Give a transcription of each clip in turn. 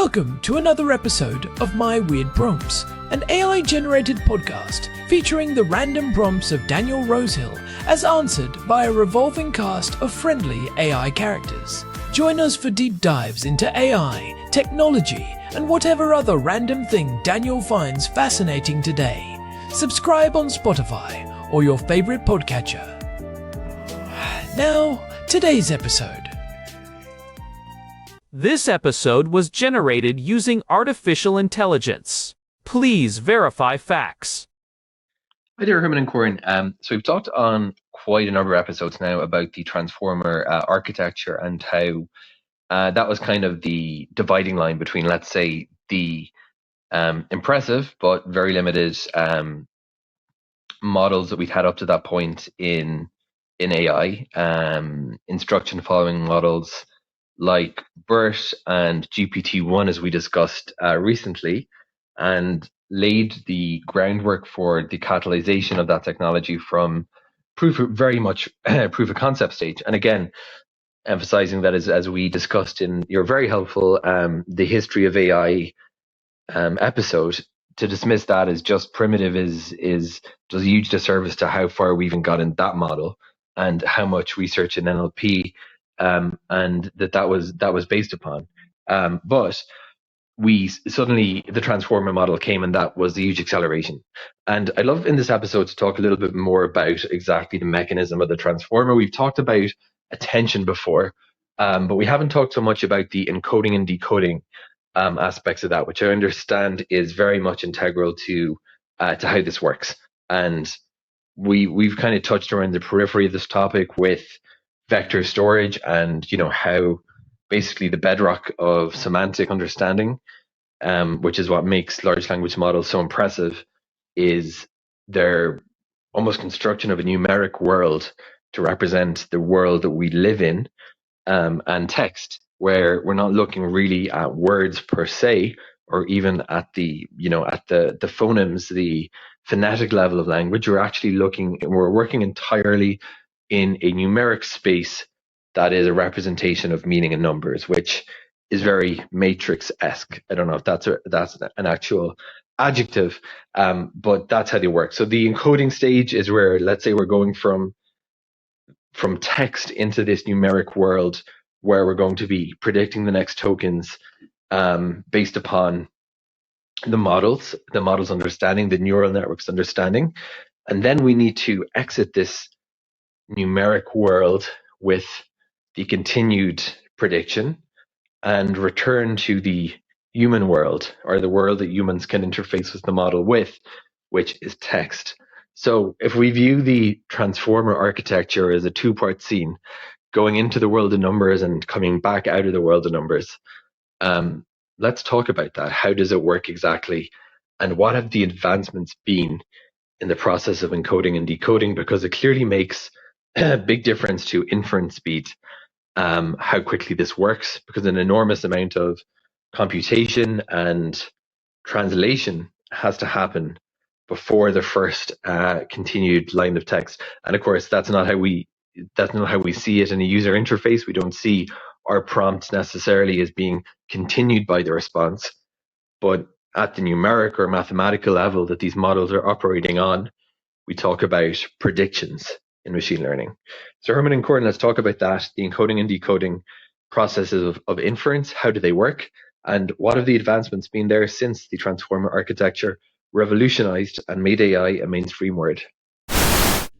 Welcome to another episode of My Weird Prompts, an AI-generated podcast featuring the random prompts of Daniel Rosehill as answered by a revolving cast of friendly AI characters. Join us for deep dives into AI, technology, and whatever other random thing Daniel finds fascinating today. Subscribe on Spotify or your favorite podcatcher. Now, today's episode. This episode was generated using artificial intelligence. Please verify facts. Hi there, Herman and Corn. So we've talked on quite a number of episodes now about the transformer architecture and how that was kind of the dividing line between, let's say, the impressive but very limited models that we've had up to that point in AI, instruction following models like BERT and GPT-1, as we discussed recently, and laid the groundwork for the catalyzation of that technology from very much proof of concept stage. And again, emphasizing that as we discussed in your very helpful The History of AI episode, to dismiss that as just primitive does a huge disservice to how far we even got in that model and how much research in NLP and that was based upon. But the transformer model came, and that was a huge acceleration. And I'd love in this episode to talk a little bit more about exactly the mechanism of the transformer. We've talked about attention before, but we haven't talked so much about the encoding and decoding aspects of that, which I understand is very much integral to how this works. And we've kind of touched around the periphery of this topic with vector storage and how basically the bedrock of semantic understanding, which is what makes large language models so impressive, is their almost construction of a numeric world to represent the world that we live in, and text, where we're not looking really at words per se, or even at the phonemes, the phonetic level of language. We're working entirely in a numeric space that is a representation of meaning and numbers, which is very Matrix-esque. I don't know if that's an actual adjective, but that's how they work. So the encoding stage is where, let's say, we're going from text into this numeric world where we're going to be predicting the next tokens based upon the model's understanding, the neural network's understanding. And then we need to exit this numeric world with the continued prediction and return to the human world, or the world that humans can interface with the model with, which is text. So if we view the transformer architecture as a two-part scene, going into the world of numbers and coming back out of the world of numbers, let's talk about that. How does it work exactly? And what have the advancements been in the process of encoding and decoding? Because it clearly makes a big difference to inference speed, how quickly this works, because an enormous amount of computation and translation has to happen before the first continued line of text. And of course, that's not how we see it in a user interface. We don't see our prompts necessarily as being continued by the response, but at the numeric or mathematical level that these models are operating on, we talk about predictions in machine learning. So Herman and Corn, let's talk about that, the encoding and decoding processes of inference. How do they work? And what have the advancements been there since the transformer architecture revolutionized and made AI a mainstream word?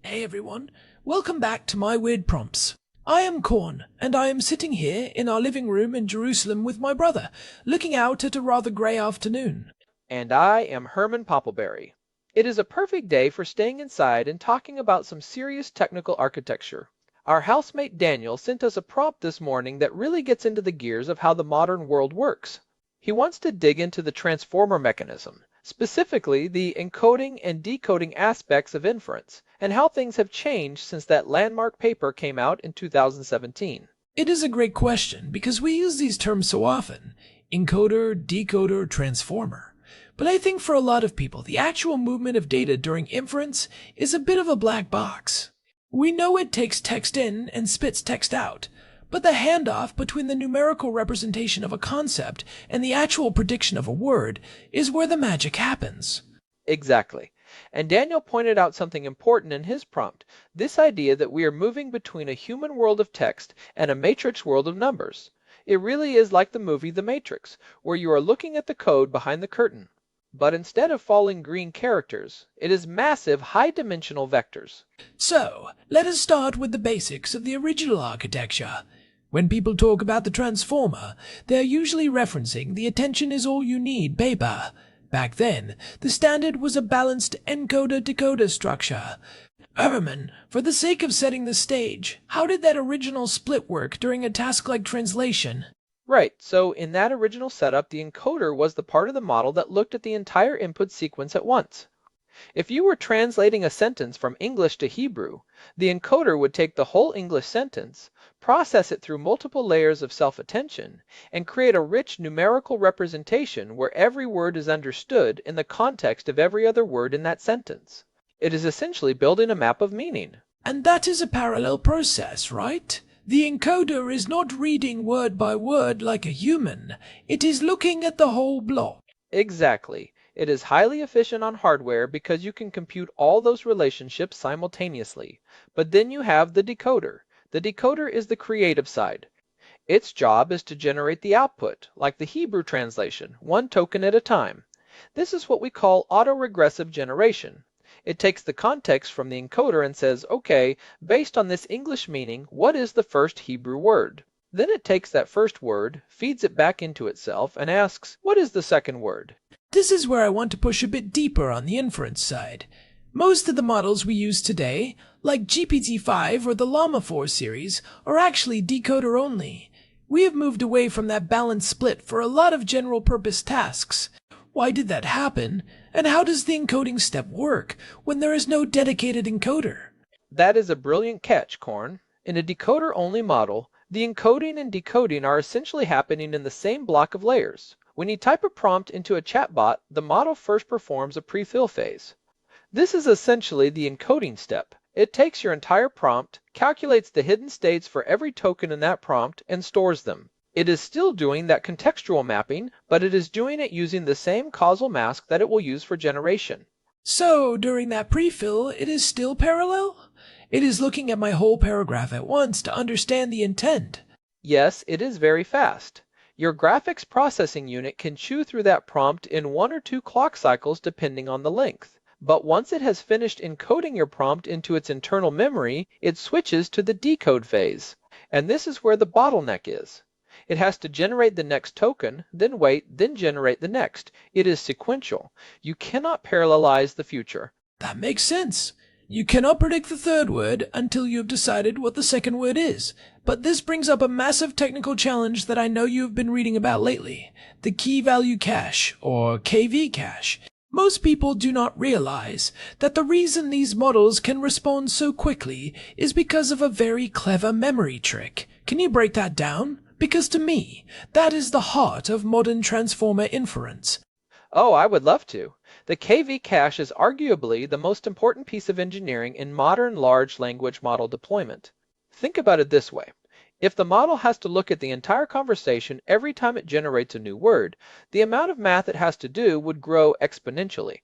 Hey everyone, welcome back to My Weird Prompts. I am Corn, and I am sitting here in our living room in Jerusalem with my brother, looking out at a rather grey afternoon. And I am Herman Poppleberry. It is a perfect day for staying inside and talking about some serious technical architecture. Our housemate Daniel sent us a prompt this morning that really gets into the gears of how the modern world works. He wants to dig into the transformer mechanism, specifically the encoding and decoding aspects of inference, and how things have changed since that landmark paper came out in 2017. It is a great question because we use these terms so often: encoder, decoder, transformer. But I think for a lot of people, the actual movement of data during inference is a bit of a black box. We know it takes text in and spits text out, But the handoff between the numerical representation of a concept and the actual prediction of a word is where the magic happens. Exactly. And Daniel pointed out something important in his prompt, this idea that we are moving between a human world of text and a matrix world of numbers. It really is like the movie The Matrix, where you are looking at the code behind the curtain. But instead of falling green characters, it is massive high-dimensional vectors. So, let us start with the basics of the original architecture. When people talk about the transformer, they are usually referencing the attention is all you need paper. Back then, the standard was a balanced encoder-decoder structure. Herman, for the sake of setting the stage, how did that original split work during a task like translation? Right, so in that original setup, the encoder was the part of the model that looked at the entire input sequence at once. If you were translating a sentence from English to Hebrew, the encoder would take the whole English sentence, process it through multiple layers of self-attention, and create a rich numerical representation where every word is understood in the context of every other word in that sentence. It is essentially building a map of meaning. And that is a parallel process, right? The encoder is not reading word by word like a human. It is looking at the whole block. Exactly. It is highly efficient on hardware because you can compute all those relationships simultaneously. But then you have the decoder. The decoder is the creative side. Its job is to generate the output, like the Hebrew translation, one token at a time. This is what we call autoregressive generation. It takes the context from the encoder and says, okay, based on this English meaning, what is the first Hebrew word? Then it takes that first word, feeds it back into itself, and asks, what is the second word? This is where I want to push a bit deeper on the inference side. Most of the models we use today, like GPT-5 or the Llama 4 series, are actually decoder-only. We have moved away from that balanced split for a lot of general-purpose tasks. Why did that happen, and how does the encoding step work when there is no dedicated encoder? That is a brilliant catch, Corn. In a decoder-only model, the encoding and decoding are essentially happening in the same block of layers. When you type a prompt into a chatbot, the model first performs a pre-fill phase. This is essentially the encoding step. It takes your entire prompt, calculates the hidden states for every token in that prompt, and stores them. It is still doing that contextual mapping, but it is doing it using the same causal mask that it will use for generation. So, during that pre-fill, it is still parallel? It is looking at my whole paragraph at once to understand the intent. Yes, it is very fast. Your graphics processing unit can chew through that prompt in 1 or 2 clock cycles depending on the length. But once it has finished encoding your prompt into its internal memory, it switches to the decode phase. And this is where the bottleneck is. It has to generate the next token, then wait, then generate the next. It is sequential. You cannot parallelize the future. That makes sense. You cannot predict the third word until you have decided what the second word is. But this brings up a massive technical challenge that I know you have been reading about lately, the key value cache, or KV cache. Most people do not realize that the reason these models can respond so quickly is because of a very clever memory trick. Can you break that down? Because to me, that is the heart of modern transformer inference. Oh, I would love to. The KV cache is arguably the most important piece of engineering in modern large language model deployment. Think about it this way. If the model has to look at the entire conversation every time it generates a new word, the amount of math it has to do would grow exponentially.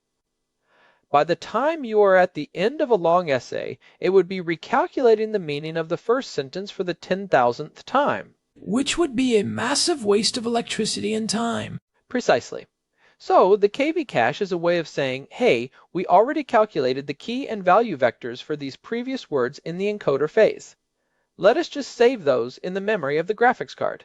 By the time you are at the end of a long essay, it would be recalculating the meaning of the first sentence for the 10,000th time. Which would be a massive waste of electricity and time. Precisely. So the KV cache is a way of saying, hey, we already calculated the key and value vectors for these previous words in the encoder phase. Let us just save those in the memory of the graphics card.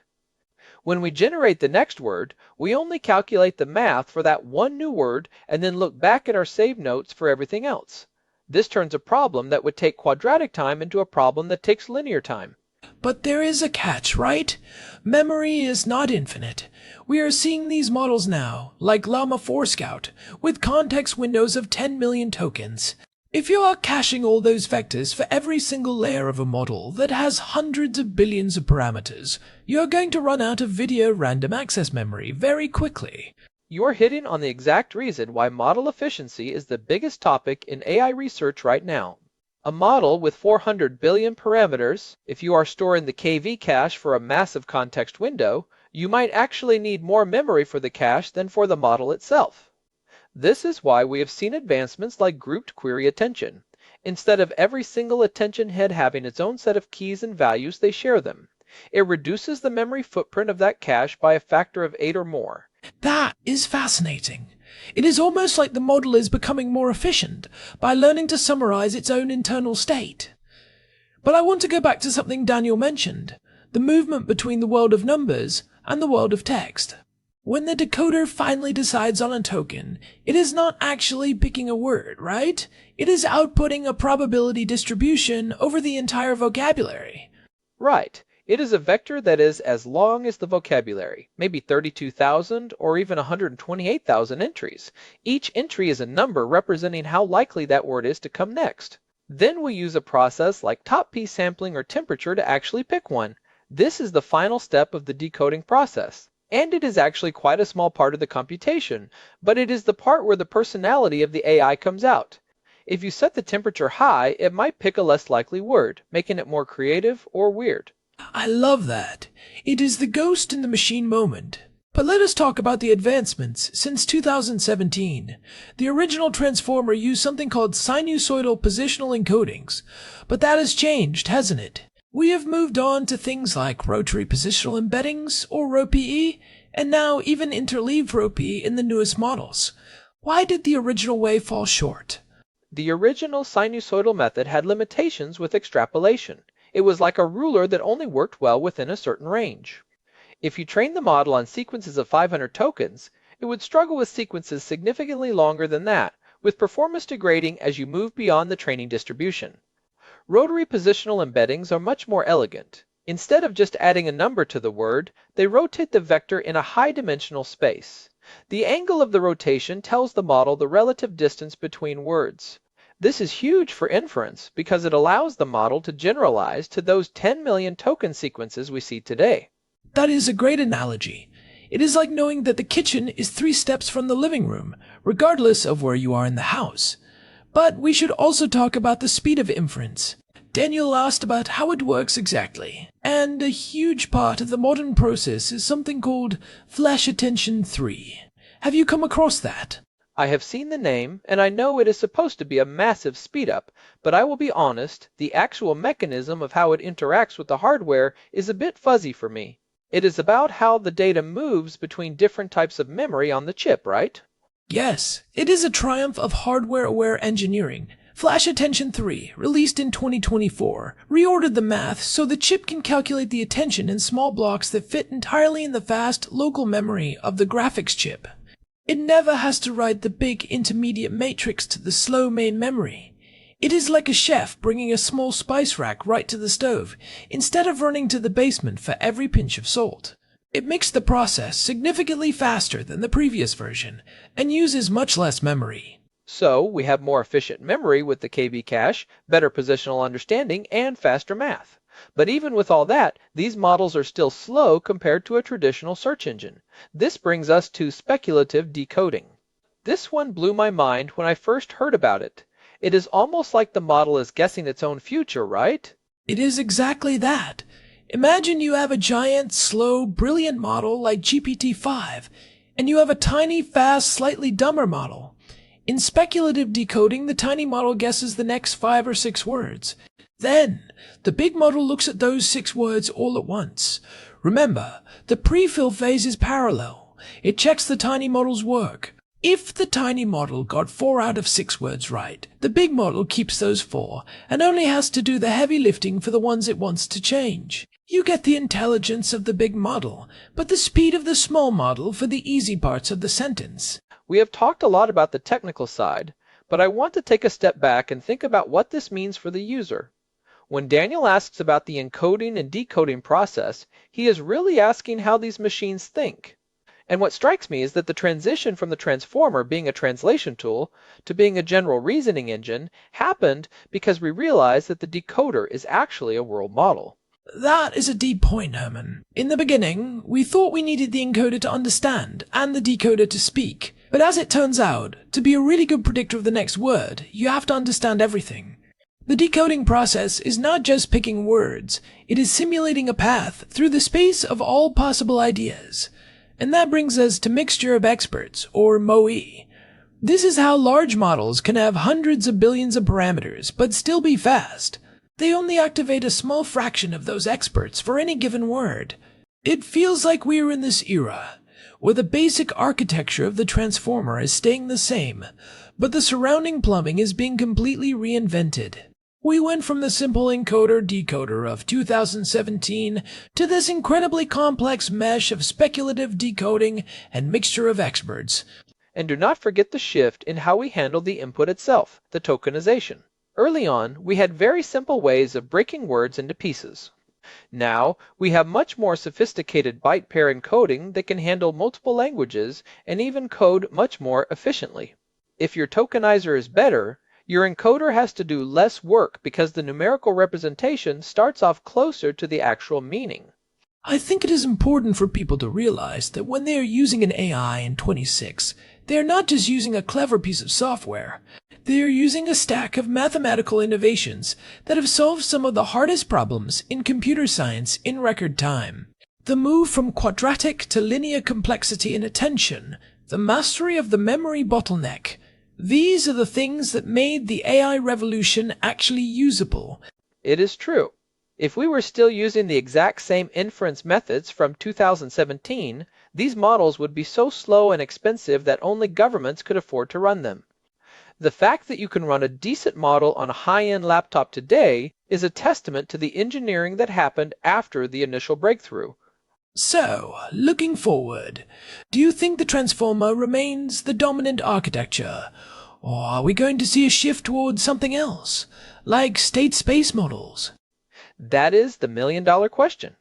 When we generate the next word, we only calculate the math for that one new word and then look back at our saved notes for everything else. This turns a problem that would take quadratic time into a problem that takes linear time. But there is a catch, right? Memory is not infinite. We are seeing these models now, like Llama 4 Scout, with context windows of 10 million tokens. If you are caching all those vectors for every single layer of a model that has hundreds of billions of parameters, you are going to run out of video random access memory very quickly. You are hitting on the exact reason why model efficiency is the biggest topic in AI research right now. A model with 400 billion parameters, if you are storing the KV cache for a massive context window, you might actually need more memory for the cache than for the model itself. This is why we have seen advancements like grouped query attention. Instead of every single attention head having its own set of keys and values, they share them. It reduces the memory footprint of that cache by a factor of 8 or more. That is fascinating. It is almost like the model is becoming more efficient by learning to summarize its own internal state. But I want to go back to something Daniel mentioned, the movement between the world of numbers and the world of text. When the decoder finally decides on a token, it is not actually picking a word, right? It is outputting a probability distribution over the entire vocabulary. Right. It is a vector that is as long as the vocabulary, maybe 32,000 or even 128,000 entries. Each entry is a number representing how likely that word is to come next. Then we use a process like top P sampling or temperature to actually pick one. This is the final step of the decoding process. And it is actually quite a small part of the computation, but it is the part where the personality of the AI comes out. If you set the temperature high, it might pick a less likely word, making it more creative or weird. I love that. It is the ghost in the machine moment. But let us talk about the advancements since 2017. The original transformer used something called sinusoidal positional encodings, but that has changed, hasn't it? We have moved on to things like Rotary Positional Embeddings, or ROPE, and now even interleaved ROPE in the newest models. Why did the original way fall short? The original sinusoidal method had limitations with extrapolation. It was like a ruler that only worked well within a certain range. If you trained the model on sequences of 500 tokens, it would struggle with sequences significantly longer than that, with performance degrading as you move beyond the training distribution. Rotary positional embeddings are much more elegant. Instead of just adding a number to the word, they rotate the vector in a high-dimensional space. The angle of the rotation tells the model the relative distance between words. This is huge for inference because it allows the model to generalize to those 10 million token sequences we see today. That is a great analogy. It is like knowing that the kitchen is 3 steps from the living room, regardless of where you are in the house. But we should also talk about the speed of inference. Daniel asked about how it works exactly, and a huge part of the modern process is something called flash attention 3. Have you come across that? I have seen the name, and I know it is supposed to be a massive speedup, but I will be honest, the actual mechanism of how it interacts with the hardware is a bit fuzzy for me. It is about how the data moves between different types of memory on the chip, right? Yes, it is a triumph of hardware-aware engineering. Flash Attention 3, released in 2024, reordered the math so the chip can calculate the attention in small blocks that fit entirely in the fast, local memory of the graphics chip. It never has to write the big intermediate matrix to the slow main memory. It is like a chef bringing a small spice rack right to the stove, instead of running to the basement for every pinch of salt. It makes the process significantly faster than the previous version, and uses much less memory. So, we have more efficient memory with the KV cache, better positional understanding, and faster math. But even with all that, these models are still slow compared to a traditional search engine. This brings us to speculative decoding. This one blew my mind when I first heard about it. It is almost like the model is guessing its own future, right? It is exactly that. Imagine you have a giant, slow, brilliant model like GPT-5, and you have a tiny, fast, slightly dumber model. In speculative decoding, the tiny model guesses the next 5 or 6 words. Then, the big model looks at those 6 words all at once. Remember, the pre-fill phase is parallel. It checks the tiny model's work. If the tiny model got 4 out of 6 words right, the big model keeps those 4 and only has to do the heavy lifting for the ones it wants to change. You get the intelligence of the big model, but the speed of the small model for the easy parts of the sentence. We have talked a lot about the technical side, but I want to take a step back and think about what this means for the user. When Daniel asks about the encoding and decoding process, he is really asking how these machines think. And what strikes me is that the transition from the transformer being a translation tool to being a general reasoning engine happened because we realized that the decoder is actually a world model. That is a deep point, Herman. In the beginning, we thought we needed the encoder to understand and the decoder to speak. But as it turns out, to be a really good predictor of the next word, you have to understand everything. The decoding process is not just picking words, it is simulating a path through the space of all possible ideas. And that brings us to mixture of experts, or MOE. This is how large models can have hundreds of billions of parameters, but still be fast. They only activate a small fraction of those experts for any given word. It feels like we are in this era, where the basic architecture of the transformer is staying the same, but the surrounding plumbing is being completely reinvented. We went from the simple encoder-decoder of 2017 to this incredibly complex mesh of speculative decoding and mixture of experts. And do not forget the shift in how we handle the input itself, the tokenization. Early on, we had very simple ways of breaking words into pieces. Now, we have much more sophisticated byte pair encoding that can handle multiple languages and even code much more efficiently. If your tokenizer is better, your encoder has to do less work because the numerical representation starts off closer to the actual meaning. I think it is important for people to realize that when they are using an AI in 26, they are not just using a clever piece of software. They are using a stack of mathematical innovations that have solved some of the hardest problems in computer science in record time. The move from quadratic to linear complexity in attention, the mastery of the memory bottleneck, these are the things that made the AI revolution actually usable. It is true. If we were still using the exact same inference methods from 2017, these models would be so slow and expensive that only governments could afford to run them. The fact that you can run a decent model on a high-end laptop today is a testament to the engineering that happened after the initial breakthrough. So, looking forward, do you think the transformer remains the dominant architecture? Or are we going to see a shift towards something else, like state space models? That is the million-dollar question.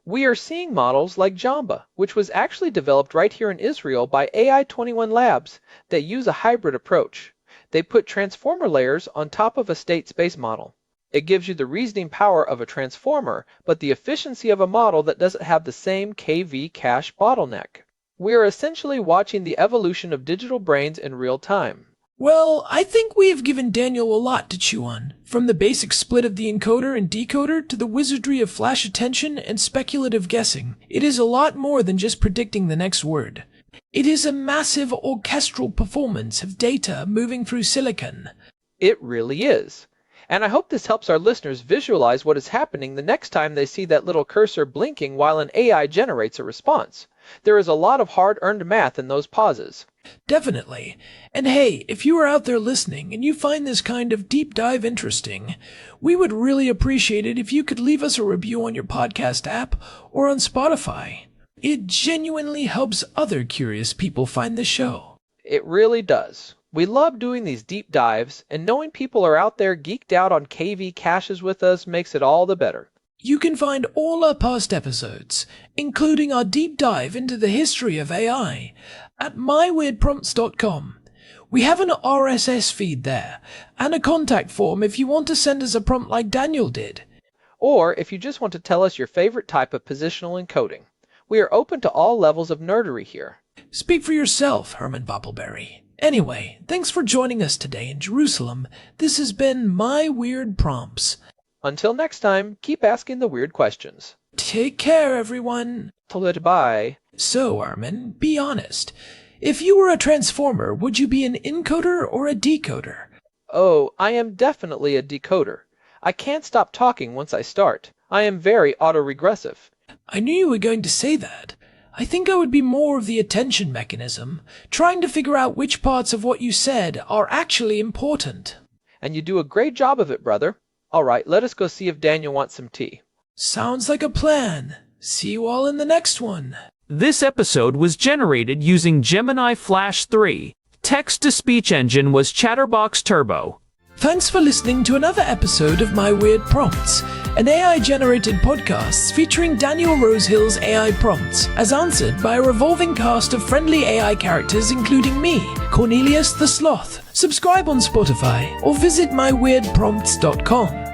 We are seeing models like Jamba, which was actually developed right here in Israel by AI-21 Labs that use a hybrid approach. They put transformer layers on top of a state space model. It gives you the reasoning power of a transformer, but the efficiency of a model that doesn't have the same KV cache bottleneck. We are essentially watching the evolution of digital brains in real time. Well, I think we have given Daniel a lot to chew on, from the basic split of the encoder and decoder to the wizardry of flash attention and speculative guessing. It is a lot more than just predicting the next word. It is a massive orchestral performance of data moving through silicon. It really is. And I hope this helps our listeners visualize what is happening the next time they see that little cursor blinking while an AI generates a response. There is a lot of hard-earned math in those pauses. Definitely. And hey, if you are out there listening and you find this kind of deep dive interesting, we would really appreciate it if you could leave us a review on your podcast app or on Spotify. It genuinely helps other curious people find the show. It really does. We love doing these deep dives, and knowing people are out there geeked out on KV caches with us makes it all the better. You can find all our past episodes, including our deep dive into the history of AI, at myweirdprompts.com. We have an RSS feed there, and a contact form if you want to send us a prompt like Daniel did. Or if you just want to tell us your favorite type of positional encoding. We are open to all levels of nerdery here. Speak for yourself, Herman Poppleberry. Anyway, thanks for joining us today in Jerusalem. This has been My Weird Prompts. Until next time, keep asking the weird questions. Take care, everyone. Goodbye. So, Herman, be honest. If you were a transformer, would you be an encoder or a decoder? Oh, I am definitely a decoder. I can't stop talking once I start. I am very autoregressive. I knew you were going to say that. I think I would be more of the attention mechanism, trying to figure out which parts of what you said are actually important. And you do a great job of it, brother. All right, let us go see if Daniel wants some tea. Sounds like a plan. See you all in the next one. This episode was generated using Gemini Flash 3. Text-to-speech engine was Chatterbox Turbo. Thanks for listening to another episode of My Weird Prompts, an AI-generated podcast featuring Daniel Rosehill's AI prompts, as answered by a revolving cast of friendly AI characters including me, Cornelius the Sloth. Subscribe on Spotify or visit myweirdprompts.com.